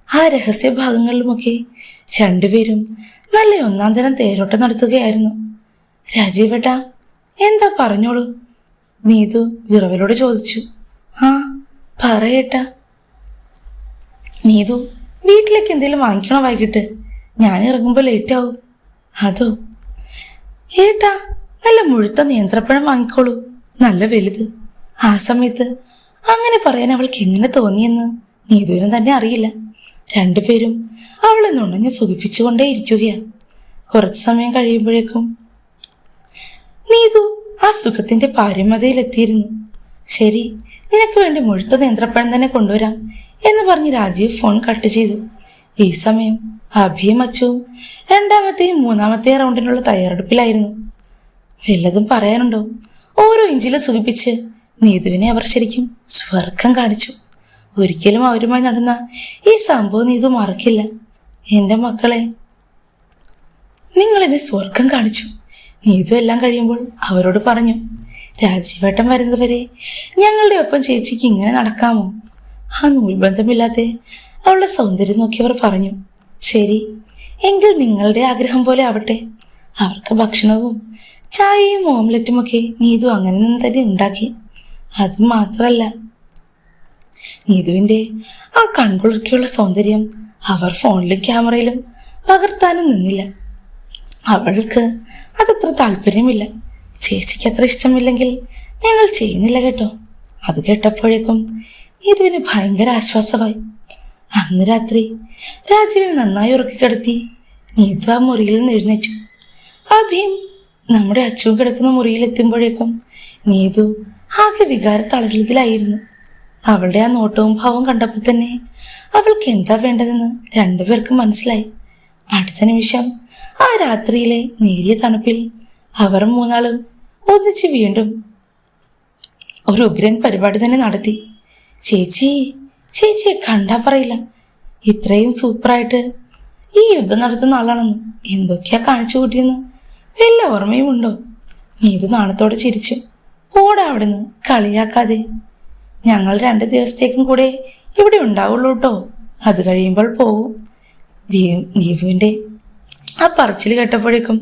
ആ രഹസ്യ ഭാഗങ്ങളിലുമൊക്കെ രണ്ടുപേരും നല്ല ഒന്നാം തരം തേരോട്ടം നടത്തുകയായിരുന്നു. രാജീവേട്ടാ, എന്താ പറഞ്ഞോളൂ, നീതു വിറവലോട് ചോദിച്ചു. ആ പറയേട്ടാ. നീതു, വീട്ടിലേക്ക് എന്തെങ്കിലും വാങ്ങിക്കണോ വൈകിട്ട്? ഞാൻ ഇറങ്ങുമ്പോൾ ലേറ്റ് ആവും. അതോ? ഏട്ടാ, നല്ല മുഴുത്ത നേന്ത്രപ്പഴം വാങ്ങിക്കോളൂ, നല്ല വലുത്. ആ സമയത്ത് അങ്ങനെ പറയാൻ അവൾക്ക് എങ്ങനെ തോന്നിയെന്ന് നീതുവിന് തന്നെ അറിയില്ല. രണ്ടുപേരും അവളെ നുണഞ്ഞ് സുഖിപ്പിച്ചുകൊണ്ടേ ഇരിക്കുകയാണ്. കുറച്ചു സമയം കഴിയുമ്പോഴേക്കും നീതു ആ സുഖത്തിന്റെ പാരമ്യതയിലെത്തിയിരുന്നു. ശരി, നിനക്ക് വേണ്ടി മുഴുത്ത നേന്ത്രപ്പഴം തന്നെ കൊണ്ടുവരാം എന്ന് പറഞ്ഞ് രാജീവ് ഫോൺ കട്ട് ചെയ്തു. ഈ സമയം അഭിയും അച്ചുവും 2ാമത്തെയും 3ാമത്തെയും റൗണ്ടിനുള്ള തയ്യാറെടുപ്പിലായിരുന്നു. വല്ലതും പറയാനുണ്ടോ? ഓരോ ഇഞ്ചിലും സുഖിപ്പിച്ച് നീതുവിനെ അവർ ശരിക്കും സ്വർഗം കാണിച്ചു. ഒരിക്കലും അവരുമായി നടന്ന ഈ സംഭവം നീതു മറക്കില്ല. എന്റെ മക്കളെ, നിങ്ങളെന്നെ സ്വർഗം കാണിച്ചു. നീതു എല്ലാം കഴിയുമ്പോൾ അവരോട് പറഞ്ഞു, രാജീവേട്ടൻ വരുന്നതുവരെ ഞങ്ങളുടെ ഒപ്പം ചേച്ചിക്ക് ഇങ്ങനെ നടക്കാമോ? ആ നൂൽബന്ധമില്ലാതെ അവളുടെ സൗന്ദര്യം നോക്കി അവർ പറഞ്ഞു. ശരി, എങ്കിൽ നിങ്ങളുടെ ആഗ്രഹം പോലെ ആവട്ടെ. അവർക്ക് ഭക്ഷണവും ചായയും ഓംലെറ്റുമൊക്കെ നീതു അങ്ങനെ നിന്ന് തന്നെ ഉണ്ടാക്കി. അത് മാത്രല്ല, നീതുവിന്റെ ആ കൺകുളിർക്കുള്ള സൗന്ദര്യം അവർ ഫോണിലും ക്യാമറയിലും പകർത്താനും നിന്നില്ല. അവൾക്ക് അതത്ര താല്പര്യമില്ല. ചേച്ചിക്ക് അത്ര ഇഷ്ടമില്ലെങ്കിൽ ഞങ്ങൾ ചെയ്യുന്നില്ല കേട്ടോ. അത് കേട്ടപ്പോഴേക്കും നീതുവിന് ഭയങ്കര ആശ്വാസമായി. അന്ന് രാത്രി രാജീവിനെ നന്നായി ഉറക്കിക്കിടത്തി നീതു ആ മുറിയിൽ നിന്ന് എഴുന്നേച്ചു. അഭിയും നമ്മുടെ അച്ചുവും കിടക്കുന്ന മുറിയിൽ എത്തുമ്പോഴേക്കും നീതു ആകെ വികാര തളരത്തിലായിരുന്നു. അവളുടെ ആ നോട്ടവും ഭാവവും കണ്ടപ്പോൾ തന്നെ അവൾക്ക് എന്താ വേണ്ടതെന്ന് രണ്ടുപേർക്കും മനസ്സിലായി. അടുത്ത നിമിഷം ആ രാത്രിയിലെ നേരിയ തണുപ്പിൽ അവർ മൂന്നാളും ഒന്നിച്ച് വീണ്ടും ഒരു ഉഗ്രൻ പരിപാടി തന്നെ നടത്തി. ചേച്ചിയെ കണ്ടാ പറയില്ല, ഇത്രയും സൂപ്പറായിട്ട് ഈ യുദ്ധം നടത്തുന്ന ആളാണെന്ന് എന്തൊക്കെയാ കാണിച്ചു കൂട്ടിയെന്ന് വല്ല ഓർമ്മയും ഉണ്ടോ? നീതു നാണത്തോടെ ചിരിച്ചു. ഓടാ അവിടുന്ന്, കളിയാക്കാതെ. ഞങ്ങൾ 2 ദിവസത്തേക്കും കൂടെ ഇവിടെ ഉണ്ടാവുള്ളൂ കേട്ടോ. അത് കഴിയുമ്പോൾ പോവും. ദീപുവിന്റെ ആ പറച്ചിൽ കേട്ടപ്പോഴേക്കും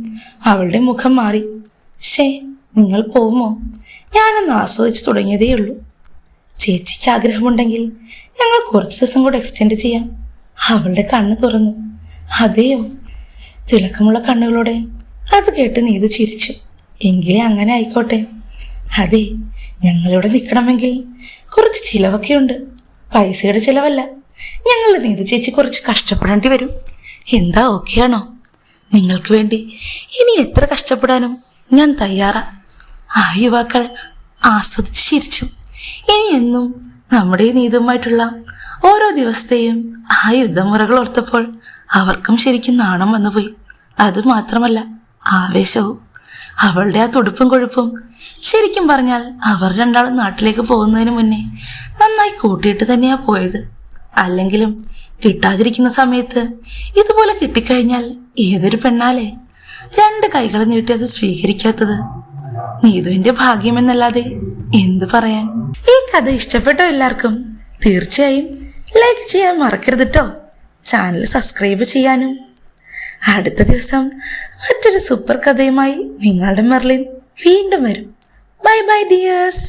അവളുടെ മുഖം മാറി. നിങ്ങൾ പോവുമോ? ഞാനൊന്ന് ആസ്വദിച്ചു തുടങ്ങിയതേ ഉള്ളൂ. ചേച്ചിക്ക് ആഗ്രഹമുണ്ടെങ്കിൽ ഞങ്ങൾ കുറച്ച് ദിവസം കൂടെ എക്സ്റ്റെൻഡ് ചെയ്യാം. അവളുടെ കണ്ണ് തുറന്നു. അതെയോ? തിളക്കമുള്ള കണ്ണുകളോടെ അത് കേട്ട് നീതു ചിരിച്ചു. എങ്കിലേ അങ്ങനെ ആയിക്കോട്ടെ. അതെ, ഞങ്ങളിവിടെ നിൽക്കണമെങ്കിൽ കുറച്ച് ചിലവൊക്കെ ഉണ്ട്. പൈസയുടെ ചിലവല്ല, ഞങ്ങളുടെ നീതു ചേച്ചി കുറച്ച് കഷ്ടപ്പെടേണ്ടി വരും. എന്താ ഓക്കെയാണോ? നിങ്ങൾക്ക് വേണ്ടി ഇനി എത്ര കഷ്ടപ്പെടാനും ഞാൻ തയ്യാറാ. ആ യുവാക്കൾ ആസ്വദിച്ച് ചിരിച്ചു. ഇനി എന്നും നമ്മുടെ ഈ നീതുമായിട്ടുള്ള ഓരോ ദിവസത്തെയും ആ യുദ്ധമുറകൾ ഓർത്തപ്പോൾ അവർക്കും ശരിക്കും നാണം വന്നുപോയി. അതുമാത്രമല്ല, ആവേശവും. അവളുടെ ആ തുടുപ്പും കൊഴുപ്പും. ശരിക്കും പറഞ്ഞാൽ അവർ രണ്ടാളും നാട്ടിലേക്ക് പോകുന്നതിന് മുന്നേ നന്നായി കൂട്ടിയിട്ട് തന്നെയാ പോയത്. അല്ലെങ്കിലും കിട്ടാതിരിക്കുന്ന സമയത്ത് ഇതുപോലെ കിട്ടിക്കഴിഞ്ഞാൽ ഏതൊരു പെണ്ണാലേ 2 കൈകൾ നീട്ടി അത് സ്വീകരിക്കാത്തത്? നീതുവിന്റെ ഭാഗ്യമെന്നല്ലാതെ എന്ത് പറയാൻ. ഈ കഥ ഇഷ്ടപ്പെട്ടോ എല്ലാവർക്കും? തീർച്ചയായും ലൈക്ക് ചെയ്യാൻ മറക്കരുത് കേട്ടോ. ചാനൽ സബ്സ്ക്രൈബ് ചെയ്യാനും. അടുത്ത ദിവസം മറ്റൊരു സൂപ്പർ കഥയുമായി നിങ്ങളുടെ മെർലിൻ വീണ്ടും വരും. Bye bye dears.